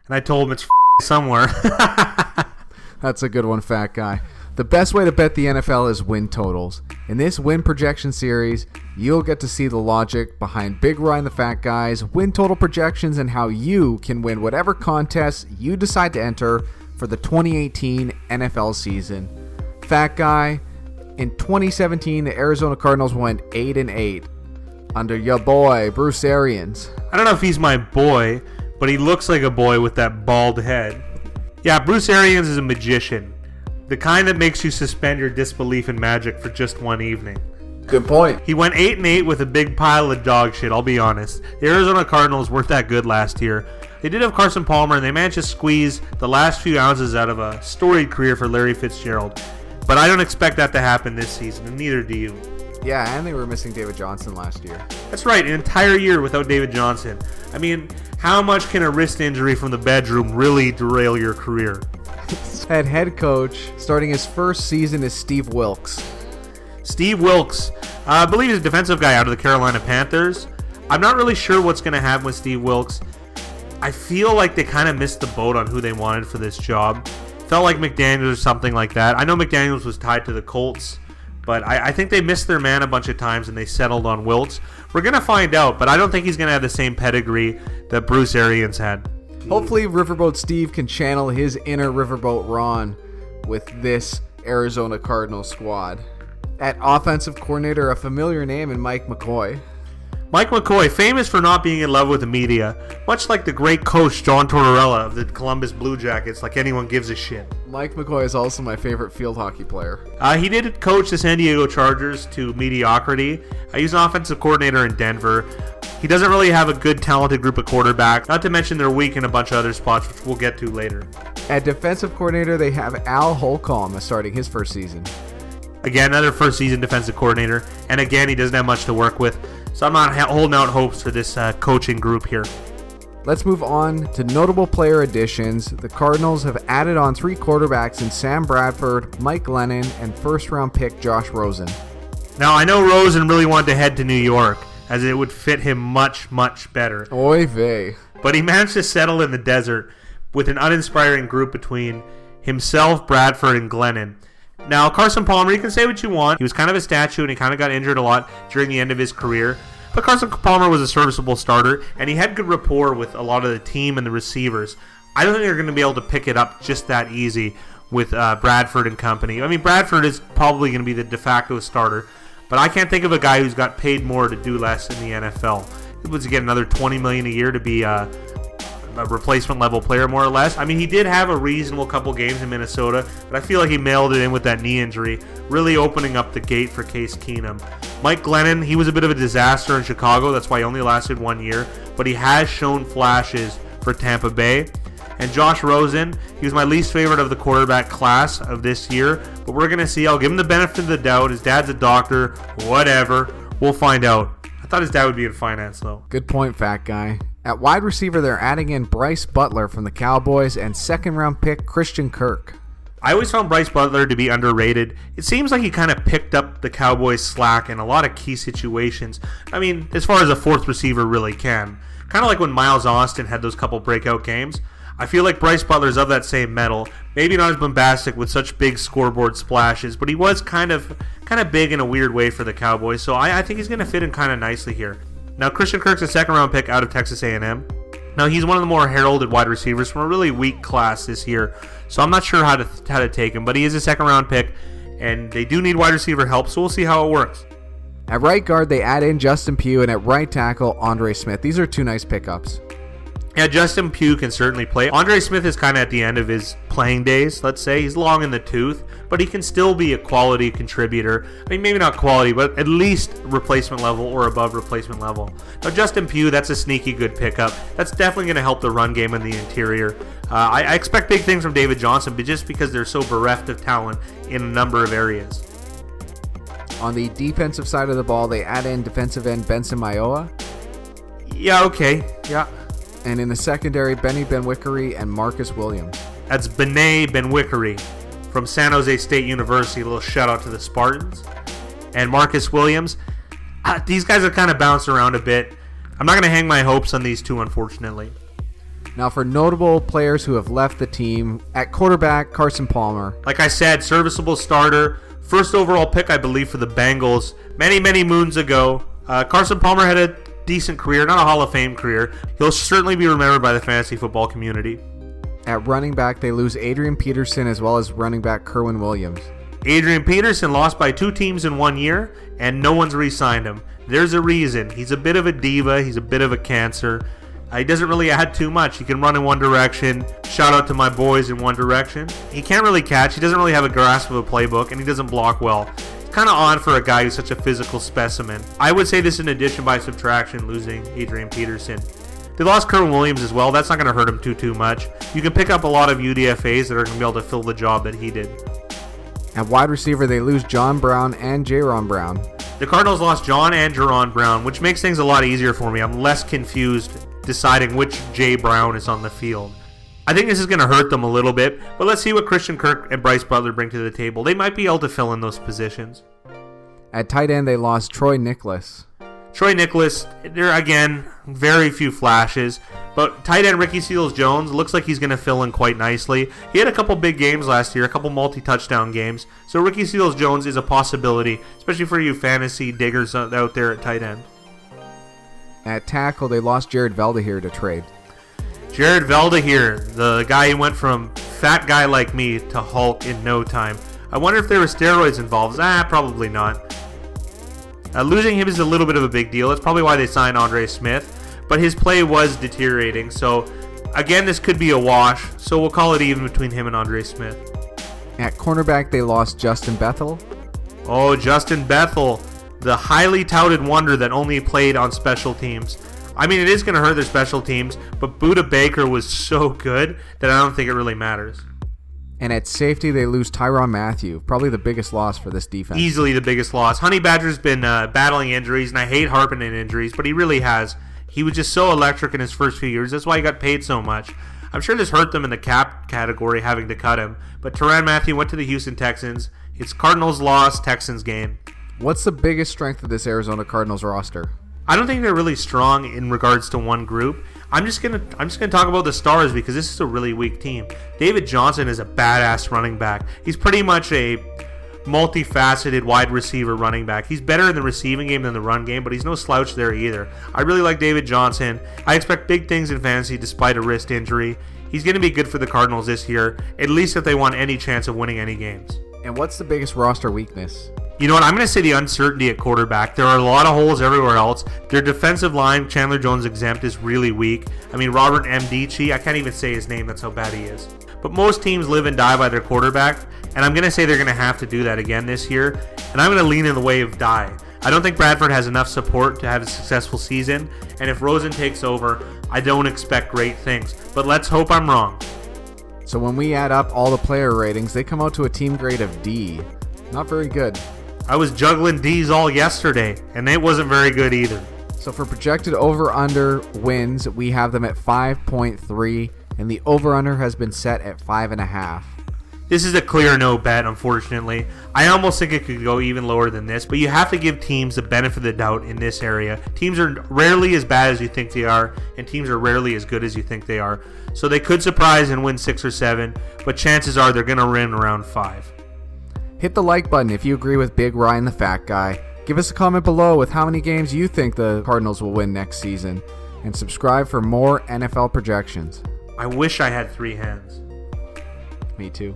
And I told him it's somewhere. That's a good one, fat guy. The best way to bet the NFL is win totals. In this win projection series, you'll get to see the logic behind Big Ryan the Fat Guy's win total projections and how you can win whatever contest you decide to enter for the 2018 NFL season. Fat Guy, in 2017, the Arizona Cardinals went 8-8 under your boy, Bruce Arians. I don't know if he's my boy, but he looks like a boy with that bald head. Yeah, Bruce Arians is a magician. The kind that makes you suspend your disbelief in magic for just one evening. Good point. He went 8-8 with a big pile of dog shit, I'll be honest. The Arizona Cardinals weren't that good last year. They did have Carson Palmer, and they managed to squeeze the last few ounces out of a storied career for Larry Fitzgerald. But I don't expect that to happen this season, and neither do you. Yeah, and they were missing David Johnson last year. That's right, an entire year without David Johnson. I mean, how much can a wrist injury from the bedroom really derail your career? At head coach, starting his first season, is Steve Wilkes. Steve Wilkes, I believe he's a defensive guy out of the Carolina Panthers. I'm not really sure what's going to happen with Steve Wilkes. I feel like they kind of missed the boat on who they wanted for this job. Felt like McDaniels or something like that. I know McDaniels was tied to the Colts, but I think they missed their man a bunch of times and they settled on Wilkes. We're going to find out, but I don't think he's going to have the same pedigree that Bruce Arians had. Hopefully Riverboat Steve can channel his inner Riverboat Ron with this Arizona Cardinals squad. At offensive coordinator, a familiar name in Mike McCoy. Mike McCoy, famous for not being in love with the media, much like the great coach John Tortorella of the Columbus Blue Jackets, like anyone gives a shit. Mike McCoy is also my favorite field hockey player. He did coach the San Diego Chargers to mediocrity. He was an offensive coordinator in Denver. He doesn't really have a good, talented group of quarterbacks, not to mention they're weak in a bunch of other spots, which we'll get to later. At defensive coordinator, they have Al Holcomb starting his first season. Again, another first-season defensive coordinator, and again, he doesn't have much to work with, so I'm not holding out hopes for this coaching group here. Let's move on to notable player additions. The Cardinals have added on 3 quarterbacks in Sam Bradford, Mike Glennon, and first-round pick Josh Rosen. Now, I know Rosen really wanted to head to New York, as it would fit him much, much better. Oy vey. But he managed to settle in the desert with an uninspiring group between himself, Bradford, and Glennon. Now, Carson Palmer, you can say what you want. He was kind of a statue, and he kind of got injured a lot during the end of his career. But Carson Palmer was a serviceable starter, and he had good rapport with a lot of the team and the receivers. I don't think they're going to be able to pick it up just that easy with Bradford and company. I mean, Bradford is probably going to be the de facto starter, but I can't think of a guy who's got paid more to do less in the NFL. He was to get another $20 million a year to be a replacement level player, more or less. I mean, he did have a reasonable couple games in Minnesota, but I feel like he mailed it in with that knee injury, really opening up the gate for Case Keenum. Mike Glennon, he was a bit of a disaster in Chicago. That's why he only lasted 1 year, but he has shown flashes for Tampa Bay. And Josh Rosen, he was my least favorite of the quarterback class of this year, but we're going to see. I'll give him the benefit of the doubt. His dad's a doctor, whatever. We'll find out. I thought his dad would be in finance, though. Good point, fat guy. At wide receiver, they're adding in Bryce Butler from the Cowboys and second-round pick Christian Kirk. I always found Bryce Butler to be underrated. It seems like he kind of picked up the Cowboys' slack in a lot of key situations. I mean, as far as a fourth receiver really can. Kind of like when Miles Austin had those couple breakout games. I feel like Bryce Butler's of that same metal. Maybe not as bombastic with such big scoreboard splashes, but he was kind of big in a weird way for the Cowboys, so I think he's going to fit in kind of nicely here. Now, Christian Kirk's a second-round pick out of Texas A&M. Now, he's one of the more heralded wide receivers from a really weak class this year, so I'm not sure how to take him, but he is a second-round pick, and they do need wide receiver help, so we'll see how it works. At right guard, they add in Justin Pugh, and at right tackle, Andre Smith. These are 2 nice pickups. Yeah, Justin Pugh can certainly play. Andre Smith is kind of at the end of his playing days, let's say. He's long in the tooth, but he can still be a quality contributor. I mean, maybe not quality, but at least replacement level or above replacement level. Now, Justin Pugh, that's a sneaky good pickup. That's definitely going to help the run game in the interior. I expect big things from David Johnson, but just because they're so bereft of talent in a number of areas. On the defensive side of the ball, they add in defensive end Benson Mayowa. Yeah, okay. Yeah. And in the secondary, Benny Benwickery and Marcus Williams. That's Benay Benwickery from San Jose State University. A little shout out to the Spartans. And Marcus Williams. These guys have kind of bounced around a bit. I'm not going to hang my hopes on these two, unfortunately. Now for notable players who have left the team, at quarterback, Carson Palmer. Like I said, serviceable starter. First overall pick, I believe, for the Bengals many, many moons ago. Carson Palmer had a decent career, not a Hall of Fame career. He'll certainly be remembered by the fantasy football community. At running back, they lose Adrian Peterson as well as running back Kerwin Williams. Adrian Peterson lost by 2 teams in 1 year, and no one's re-signed him. There's a reason. He's a bit of a diva. He's a bit of a cancer. He doesn't really add too much. He can run in one direction. Shout out to my boys in One Direction. He can't really catch. He doesn't really have a grasp of a playbook, and he doesn't block well. It's kind of odd for a guy who's such a physical specimen. I would say this is an addition by subtraction, losing Adrian Peterson. They lost Kerwin Williams as well. That's not going to hurt him too much. You can pick up a lot of UDFAs that are going to be able to fill the job that he did. At wide receiver, they lose John Brown and Jaron Brown. The Cardinals lost John and Jaron Brown, which makes things a lot easier for me. I'm less confused deciding which Jay Brown is on the field. I think this is going to hurt them a little bit, but let's see what Christian Kirk and Bryce Butler bring to the table. They might be able to fill in those positions. At tight end, they lost Troy Nicholas. Troy Nicholas, there again, very few flashes, but tight end Ricky Seals-Jones looks like he's going to fill in quite nicely. He had a couple big games last year, a couple multi-touchdown games, so Ricky Seals-Jones is a possibility, especially for you fantasy diggers out there at tight end. At tackle, they lost Jared Veldheer to trade. Jared Veldheer, the guy who went from fat guy like me to Hulk in no time. I wonder if there were steroids involved. Probably not. Losing him is a little bit of a big deal. That's probably why they signed Andre Smith. But his play was deteriorating. So, again, this could be a wash. So we'll call it even between him and Andre Smith. At cornerback, they lost Justin Bethel. Oh, Justin Bethel, the highly touted wonder that only played on special teams. I mean, it is going to hurt their special teams, but Budda Baker was so good that I don't think it really matters. And at safety, they lose Tyrann Mathieu, probably the biggest loss for this defense. Easily the biggest loss. Honey Badger's been battling injuries, and I hate harping in injuries, but he really has. He was just so electric in his first few years. That's why he got paid so much. I'm sure this hurt them in the cap category, having to cut him. But Tyrann Mathieu went to the Houston Texans. It's Cardinals loss, Texans gain. What's the biggest strength of this Arizona Cardinals roster? I don't think they're really strong in regards to one group. I'm just gonna talk about the stars because this is a really weak team. David Johnson is a badass running back. He's pretty much a multifaceted wide receiver running back. He's better in the receiving game than the run game, but he's no slouch there either. I really like David Johnson. I expect big things in fantasy despite a wrist injury. He's going to be good for the Cardinals this year, at least if they want any chance of winning any games. And what's the biggest roster weakness? You know what? I'm going to say the uncertainty at quarterback. There are a lot of holes everywhere else. Their defensive line, Chandler Jones exempt, is really weak. I mean, Robert Mdici, I can't even say his name. That's how bad he is. But most teams live and die by their quarterback, and I'm going to say they're going to have to do that again this year. And I'm going to lean in the way of die. I don't think Bradford has enough support to have a successful season, and if Rosen takes over, I don't expect great things. But let's hope I'm wrong. So when we add up all the player ratings, they come out to a team grade of D. Not very good. I was juggling D's all yesterday, and it wasn't very good either. So for projected over-under wins, we have them at 5.3, and the over-under has been set at 5.5. This is a clear no bet, unfortunately. I almost think it could go even lower than this, but you have to give teams the benefit of the doubt in this area. Teams are rarely as bad as you think they are, and teams are rarely as good as you think they are. So they could surprise and win 6 or 7, but chances are they're going to win around 5. Hit the like button if you agree with Big Ryan the Fat Guy. Give us a comment below with how many games you think the Cardinals will win next season. And subscribe for more NFL projections. I wish I had 3 hands. Me too.